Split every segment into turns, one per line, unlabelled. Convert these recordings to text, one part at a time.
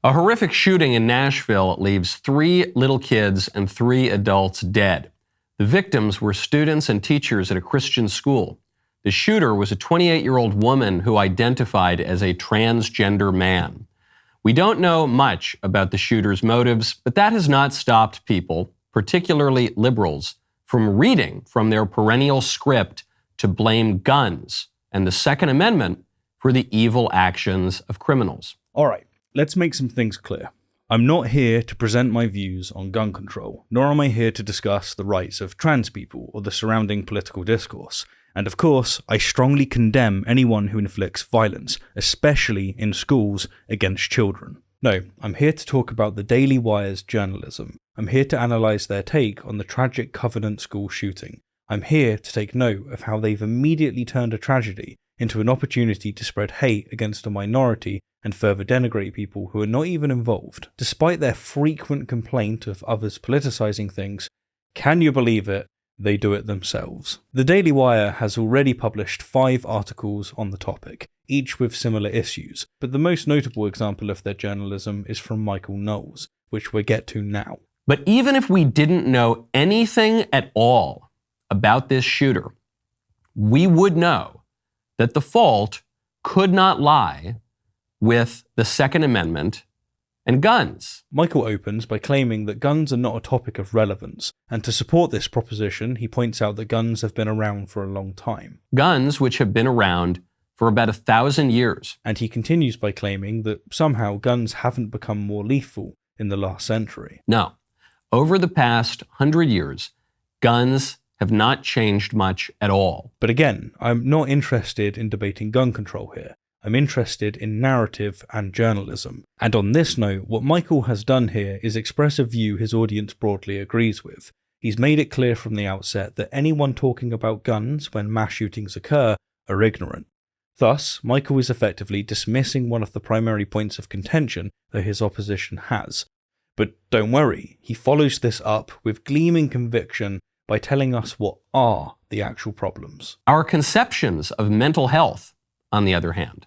A horrific shooting in Nashville leaves 3 little kids and 3 adults dead. The victims were students and teachers at a Christian school. The shooter was a 28-year-old woman who identified as a transgender man. We don't know much about the shooter's motives, but that has not stopped people, particularly liberals, from reading from their perennial script to blame guns and the Second Amendment for the evil actions of criminals.
All right, let's make some things clear. I'm not here to present my views on gun control, nor am I here to discuss the rights of trans people or the surrounding political discourse. And of course, I strongly condemn anyone who inflicts violence, especially in schools, against children. No, I'm here to talk about the Daily Wire's journalism. I'm here to analyse their take on the tragic Covenant school shooting. I'm here to take note of how they've immediately turned a tragedy into an opportunity to spread hate against a minority and further denigrate people who are not even involved. Despite their frequent complaint of others politicising things, can you believe it? They do it themselves. The Daily Wire has already published 5 articles on the topic, each with similar issues, but the most notable example of their journalism is from Michael Knowles, which we'll get to now.
But even if we didn't know anything at all about this shooter, we would know that the fault could not lie with the Second Amendment and guns.
Michael opens by claiming that guns are not a topic of relevance, and to support this proposition, he points out that guns have been around for a long time.
Guns which have been around for about 1,000 years.
And he continues by claiming that somehow guns haven't become more lethal in the last century.
No. Over the past 100 years, guns have not changed much at all.
But again, I'm not interested in debating gun control here. I'm interested in narrative and journalism. And on this note, what Michael has done here is express a view his audience broadly agrees with. He's made it clear from the outset that anyone talking about guns when mass shootings occur are ignorant. Thus, Michael is effectively dismissing one of the primary points of contention that his opposition has. But don't worry, he follows this up with gleaming conviction by telling us what are the actual problems.
Our conceptions of mental health, on the other hand,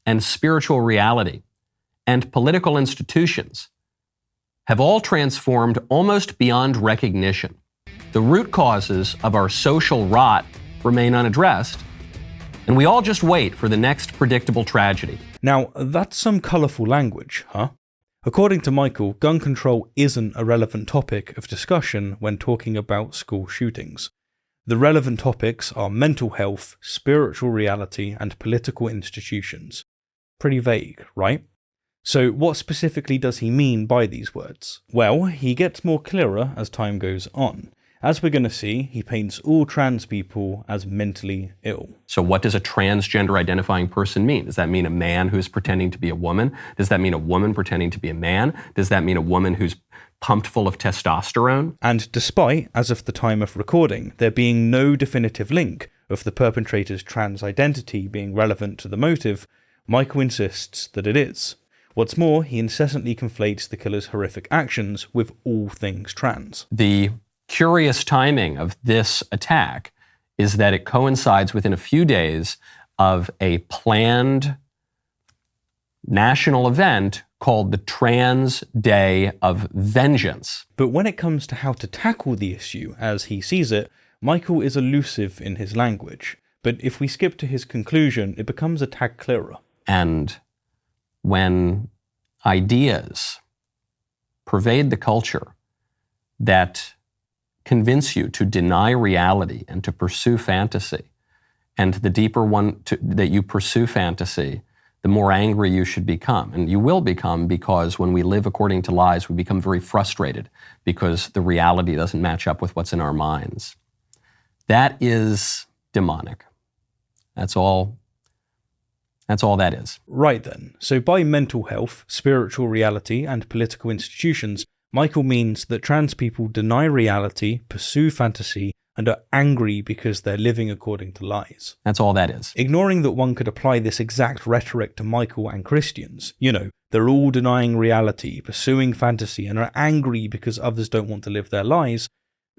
and spiritual reality, and political institutions have all transformed almost beyond recognition. The root causes of our social rot remain unaddressed, and we all just wait for the next predictable tragedy.
Now, that's some colourful language, huh? According to Michael, gun control isn't a relevant topic of discussion when talking about school shootings. The relevant topics are mental health, spiritual reality, and political institutions. Pretty vague, right? So what specifically does he mean by these words? Well, he gets more clearer as time goes on. As we're going to see, he paints all trans people as mentally ill.
So what does a transgender identifying person mean? Does that mean a man who's pretending to be a woman? Does that mean a woman pretending to be a man? Does that mean a woman who's pumped full of testosterone?
And despite, as of the time of recording, there being no definitive link of the perpetrator's trans identity being relevant to the motive, Michael insists that it is. What's more, he incessantly conflates the killer's horrific actions with all things trans.
The curious timing of this attack is that it coincides within a few days of a planned national event called the Trans Day of Vengeance.
But when it comes to how to tackle the issue as he sees it, Michael is elusive in his language. But if we skip to his conclusion, it becomes a tad clearer.
And when ideas pervade the culture that convince you to deny reality and to pursue fantasy, and the deeper that you pursue fantasy, the more angry you should become. And you will become, because when we live according to lies, we become very frustrated because the reality doesn't match up with what's in our minds. That is demonic. That's all that is.
Right then. So by mental health, spiritual reality, and political institutions, Michael means that trans people deny reality, pursue fantasy, and are angry because they're living according to lies.
That's all that is.
Ignoring that one could apply this exact rhetoric to Michael and Christians. You know, they're all denying reality, pursuing fantasy, and are angry because others don't want to live their lives.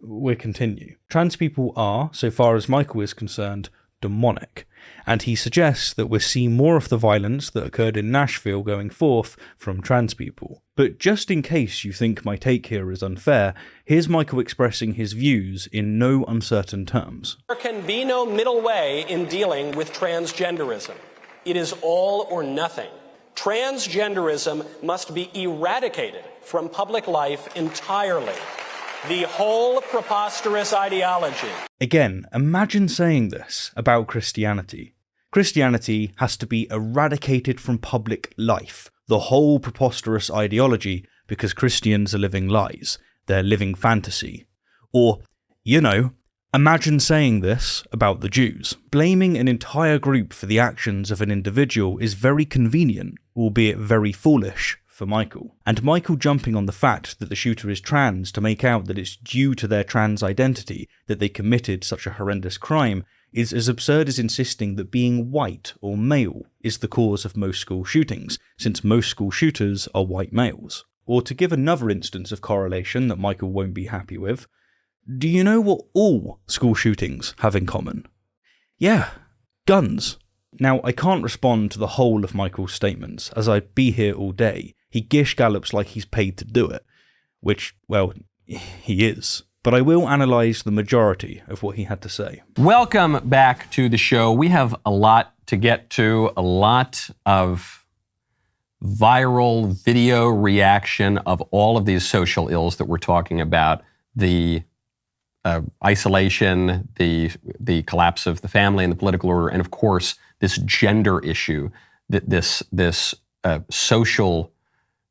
We'll continue. Trans people are, so far as Michael is concerned, demonic. and he suggests that we're seeing more of the violence that occurred in Nashville going forth from trans people. But just in case you think my take here is unfair, here's Michael expressing his views in no uncertain terms.
There can be no middle way in dealing with transgenderism. It is all or nothing. Transgenderism must be eradicated from public life entirely. The whole preposterous ideology.
Again, imagine saying this about Christianity. Christianity has to be eradicated from public life. The whole preposterous ideology, because Christians are living lies. They're living fantasy. Or, imagine saying this about the Jews. Blaming an entire group for the actions of an individual is very convenient, albeit very foolish, for Michael. And Michael jumping on the fact that the shooter is trans to make out that it's due to their trans identity that they committed such a horrendous crime is as absurd as insisting that being white or male is the cause of most school shootings, since most school shooters are white males. Or to give another instance of correlation that Michael won't be happy with, do you know what all school shootings have in common? Yeah, guns. Now, I can't respond to the whole of Michael's statements, as I'd be here all day. He gish gallops like he's paid to do it, which, well, he is. But I will analyse the majority of what he had to say.
Welcome back to the show. We have a lot to get to, a lot of viral video reaction of all of these social ills that we're talking about. The isolation, the collapse of the family and the political order, and of course, this gender issue, this social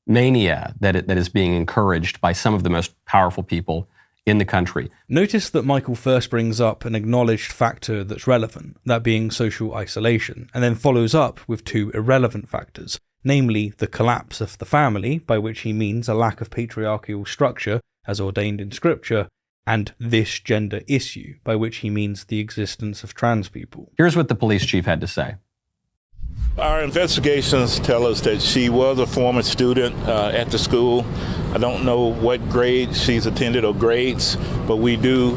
mania that is being encouraged by some of the most powerful people in the country.
Notice that Michael first brings up an acknowledged factor that's relevant, that being social isolation, and then follows up with two irrelevant factors, namely the collapse of the family, by which he means a lack of patriarchal structure as ordained in scripture, and this gender issue, by which he means the existence of trans people.
Here's what the police chief had to say.
Our investigations tell us that she was a former student at the school. I don't know what grade she's attended or grades, but we do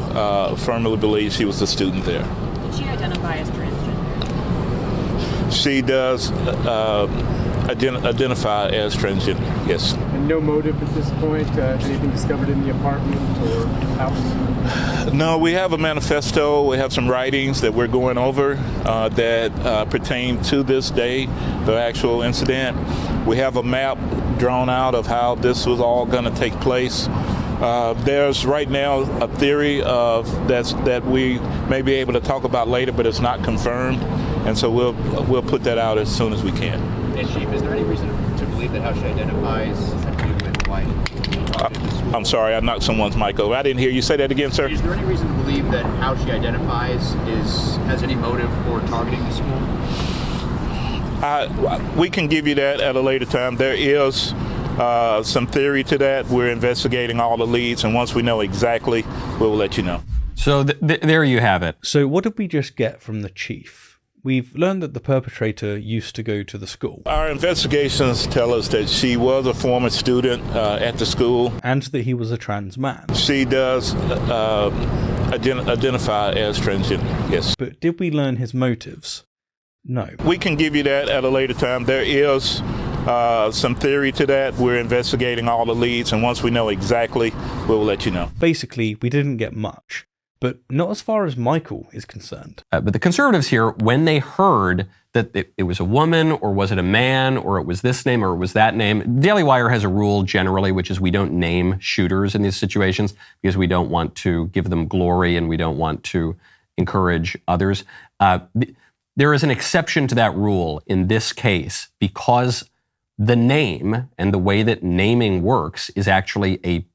firmly believe she was a student there.
Did she identify as transgender?
She does identify as transgender, yes.
And no motive at this point? Anything discovered in the apartment or house?
No, we have a manifesto. We have some writings that we're going over that pertain to this day, the actual incident. We have a map drawn out of how this was all going to take place. There's right now a theory that we may be able to talk about later, but it's not confirmed, and so we'll put that out as soon as we can.
Chief, is there any reason to believe that how she identifies with white?
I'm sorry, I knocked someone's mic over. I didn't hear you. Say that again, sir.
Is there any reason to believe that how she identifies has any motive for targeting the school?
We can give you that at a later time. There is some theory to that. We're investigating all the leads, and once we know exactly, we'll let you know.
So there you have it.
So what did we just get from the chief? We've learned that the perpetrator used to go to the school.
Our investigations tell us that she was a former student at the school.
And that he was a trans man.
She does identify as transgender, yes.
But did we learn his motives? No.
We can give you that at a later time. There is some theory to that. We're investigating all the leads, and once we know exactly, we'll let you know.
Basically, we didn't get much. But not as far as Michael is concerned.
But the conservatives here, when they heard that it was a woman, or was it a man, or it was this name, or it was that name, Daily Wire has a rule generally, which is we don't name shooters in these situations because we don't want to give them glory and we don't want to encourage others. There is an exception to that rule in this case because the name and the way that naming works is actually a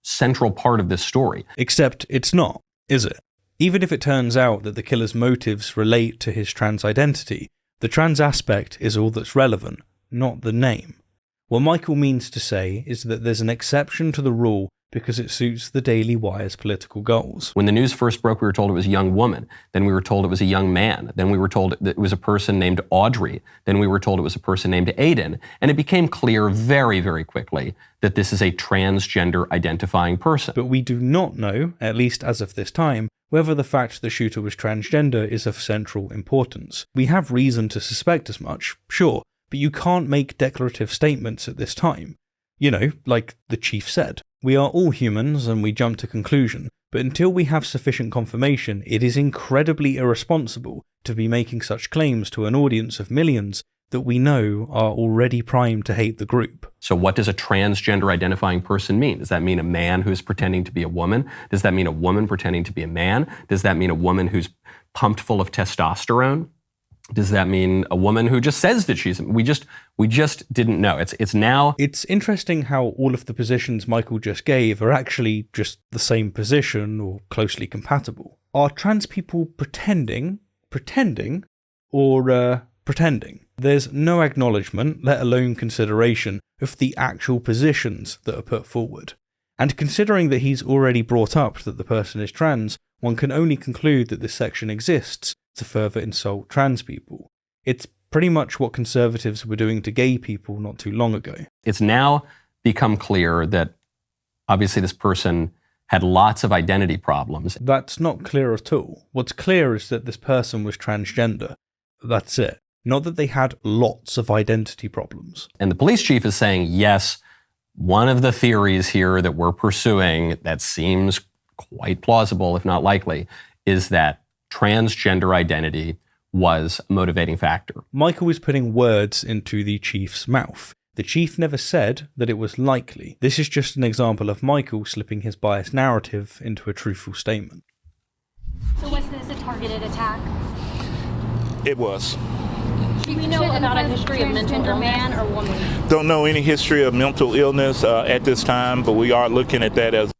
central part of this story.
Except it's not. Is it? Even if it turns out that the killer's motives relate to his trans identity, the trans aspect is all that's relevant, not the name. What Michael means to say is that there's an exception to the rule because it suits the Daily Wire's political goals.
When the news first broke, we were told it was a young woman. Then we were told it was a young man. Then we were told that it was a person named Audrey. Then we were told it was a person named Aiden. And it became clear very, very quickly that this is a transgender identifying person.
But we do not know, at least as of this time, whether the fact the shooter was transgender is of central importance. We have reason to suspect as much, sure, but you can't make declarative statements at this time. You know, like the chief said. We are all humans and we jump to conclusion, but until we have sufficient confirmation, it is incredibly irresponsible to be making such claims to an audience of millions that we know are already primed to hate the group.
So what does a transgender identifying person mean? Does that mean a man who's pretending to be a woman? Does that mean a woman pretending to be a man? Does that mean a woman who's pumped full of testosterone? Does that mean a woman who just says that she's... We just didn't know. It's now...
It's interesting how all of the positions Michael just gave are actually just the same position or closely compatible. Are trans people pretending, or pretending? There's no acknowledgement, let alone consideration, of the actual positions that are put forward. And considering that he's already brought up that the person is trans, one can only conclude that this section exists to further insult trans people. It's pretty much what conservatives were doing to gay people not too long ago.
It's now become clear that obviously this person had lots of identity problems.
That's not clear at all. What's clear is that this person was transgender. That's it. Not that they had lots of identity problems.
And the police chief is saying, yes, one of the theories here that we're pursuing that seems quite plausible, if not likely, is that transgender identity was a motivating factor.
Michael is putting words into the chief's mouth. The chief never said that it was likely. This is just an example of Michael slipping his biased narrative into a truthful statement.
So was this a targeted attack?
It was.
Do we know about a history of mental illness? Man or woman?
Don't know any history of mental illness at this time, but we are looking at that as...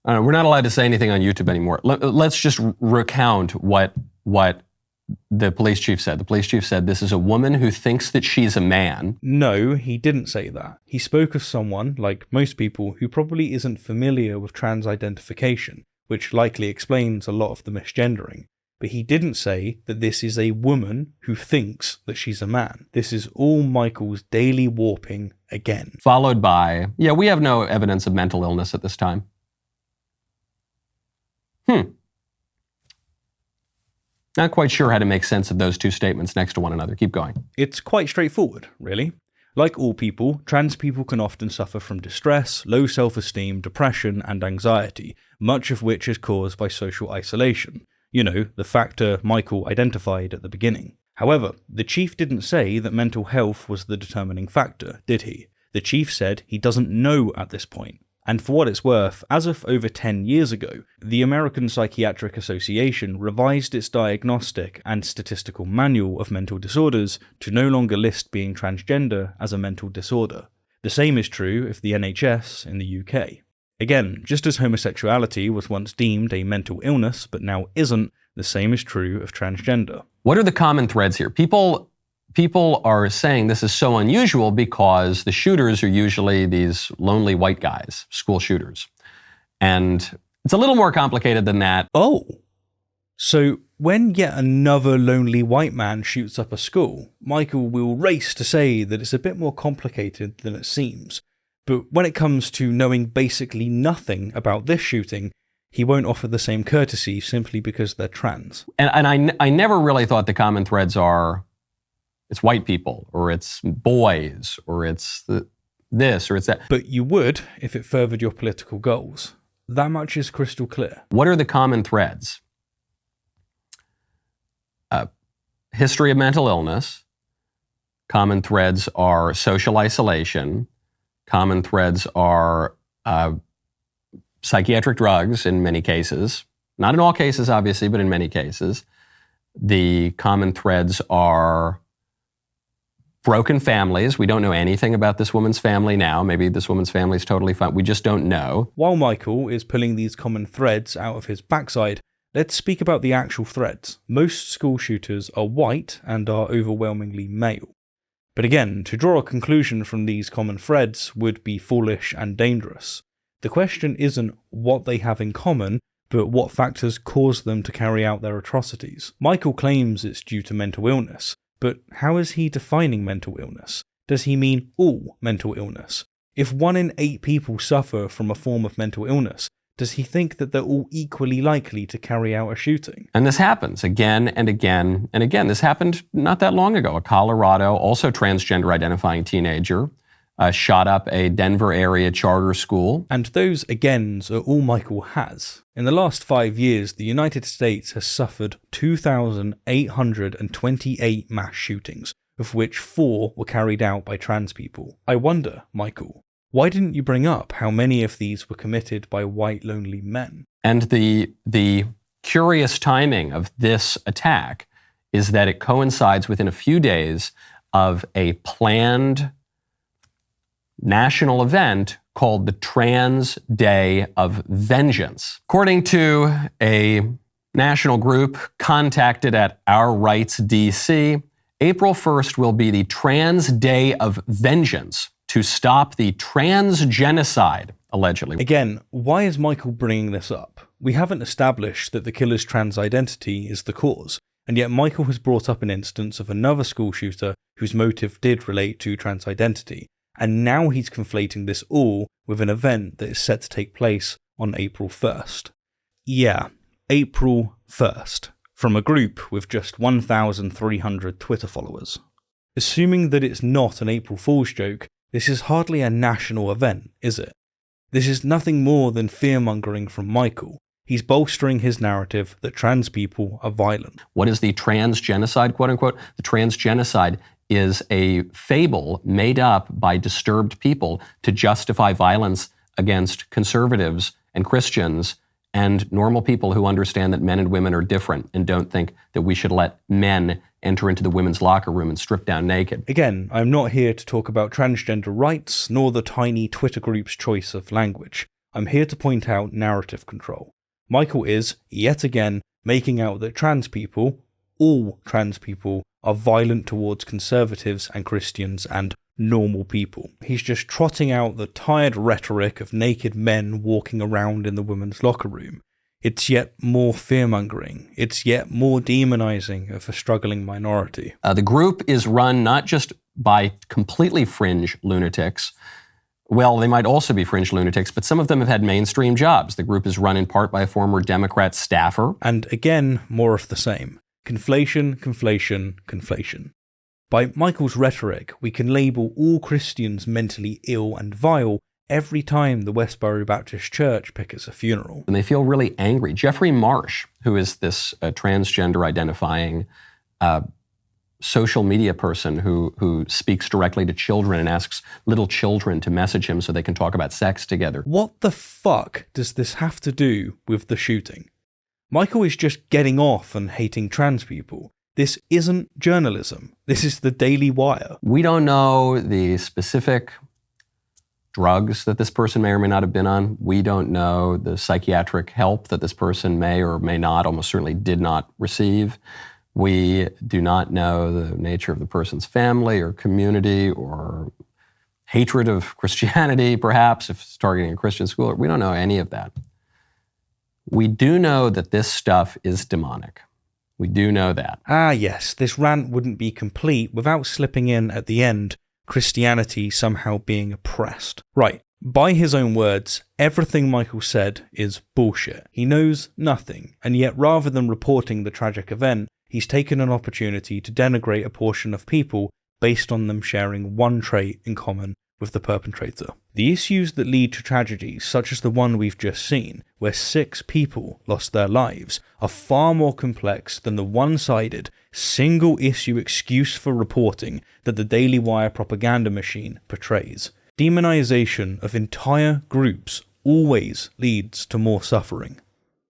We're not allowed to say anything on YouTube anymore. Let's just recount what the police chief said. The police chief said this is a woman who thinks that she's a man.
No, he didn't say that. He spoke of someone, like most people, who probably isn't familiar with trans identification, which likely explains a lot of the misgendering. But he didn't say that this is a woman who thinks that she's a man. This is all Michael's daily warping again.
Followed by, yeah, we have no evidence of mental illness at this time. Not quite sure how to make sense of those two statements next to one another. Keep going.
It's quite straightforward, really. Like all people, trans people can often suffer from distress, low self-esteem, depression, and anxiety, much of which is caused by social isolation. You know, the factor Michael identified at the beginning. However, the chief didn't say that mental health was the determining factor, did he? The chief said he doesn't know at this point. And for what it's worth, as of over 10 years ago, the American Psychiatric Association revised its diagnostic and statistical manual of mental disorders to no longer list being transgender as a mental disorder. The same is true of the NHS in the UK. Again, just as homosexuality was once deemed a mental illness but now isn't, the same is true of transgender.
What are the common threads here? People are saying this is so unusual because the shooters are usually these lonely white guys, school shooters. And it's a little more complicated than that.
Oh, so when yet another lonely white man shoots up a school, Michael will race to say that it's a bit more complicated than it seems. But when it comes to knowing basically nothing about this shooting, he won't offer the same courtesy simply because they're trans.
And I never really thought the common threads are it's white people, or it's boys, or it's this, or it's that.
But you would if it furthered your political goals. That much is crystal clear.
What are the common threads? History of mental illness. Common threads are social isolation. Common threads are psychiatric drugs in many cases. Not in all cases, obviously, but in many cases. The common threads are broken families. We don't know anything about this woman's family now. Maybe this woman's family is totally fine. We just don't know.
While Michael is pulling these common threads out of his backside, let's speak about the actual threads. Most school shooters are white and are overwhelmingly male. But again, to draw a conclusion from these common threads would be foolish and dangerous. The question isn't what they have in common, but what factors cause them to carry out their atrocities. Michael claims it's due to mental illness, but how is he defining mental illness? Does he mean all mental illness? If 1 in 8 people suffer from a form of mental illness, Does he think that they're all equally likely to carry out a shooting?
And this happens again and again and again. This happened not that long ago. A Colorado, also transgender identifying teenager, shot up a Denver area charter school.
And those agains are all Michael has. In the last 5 years, the United States has suffered 2,828 mass shootings, of which 4 were carried out by trans people. I wonder, Michael, why didn't you bring up how many of these were committed by white lonely men?
And the curious timing of this attack is that it coincides within a few days of a planned national event called the Trans Day of Vengeance. According to a national group contacted at Our Rights DC, April 1st will be the Trans Day of Vengeance to stop the trans genocide, allegedly.
Again, why is Michael bringing this up? We haven't established that the killer's trans identity is the cause, and yet Michael has brought up an instance of another school shooter whose motive did relate to trans identity, and now he's conflating this all with an event that is set to take place on April 1st. Yeah, April 1st, from a group with just 1,300 Twitter followers. Assuming that it's not an April Fool's joke, this is hardly a national event, is it? This is nothing more than fear-mongering from Michael. He's bolstering his narrative that trans people are violent.
What is the trans genocide, quote unquote? The trans genocide is a fable made up by disturbed people to justify violence against conservatives and Christians and normal people who understand that men and women are different and don't think that we should let men enter into the women's locker room and strip down naked.
Again, I'm not here to talk about transgender rights, nor the tiny Twitter group's choice of language. I'm here to point out narrative control. Michael is, yet again, making out that trans people, all trans people, are violent towards conservatives and Christians and normal people. He's just trotting out the tired rhetoric of naked men walking around in the women's locker room. It's yet more fear-mongering. It's yet more demonizing of a struggling minority.
The group is run not just by completely fringe lunatics. Well, they might also be fringe lunatics, but some of them have had mainstream jobs. The group is run in part by a former Democrat staffer.
And again, more of the same. Conflation, conflation, conflation. By Michael's rhetoric, we can label all Christians mentally ill and vile every time the Westboro Baptist Church picks a funeral.
And they feel really angry. Jeffrey Marsh, who is this transgender identifying social media person who speaks directly to children and asks little children to message him so they can talk about sex together.
What the fuck does this have to do with the shooting? Michael is just getting off and hating trans people. This isn't journalism. This is the Daily Wire.
We don't know the specific drugs that this person may or may not have been on. We don't know the psychiatric help that this person may or may not, almost certainly did not receive. We do not know the nature of the person's family or community or hatred of Christianity, perhaps, if it's targeting a Christian school. We don't know any of that. We do know that this stuff is demonic. We do know that.
Ah yes, this rant wouldn't be complete without slipping in at the end, Christianity somehow being oppressed. Right, by his own words, everything Michael said is bullshit. He knows nothing, and yet rather than reporting the tragic event, he's taken an opportunity to denigrate a portion of people based on them sharing one trait in common with the perpetrator. The issues that lead to tragedies such as the one we've just seen, where 6 people lost their lives, are far more complex than the one-sided, single-issue excuse for reporting that the Daily Wire propaganda machine portrays. Demonization of entire groups always leads to more suffering.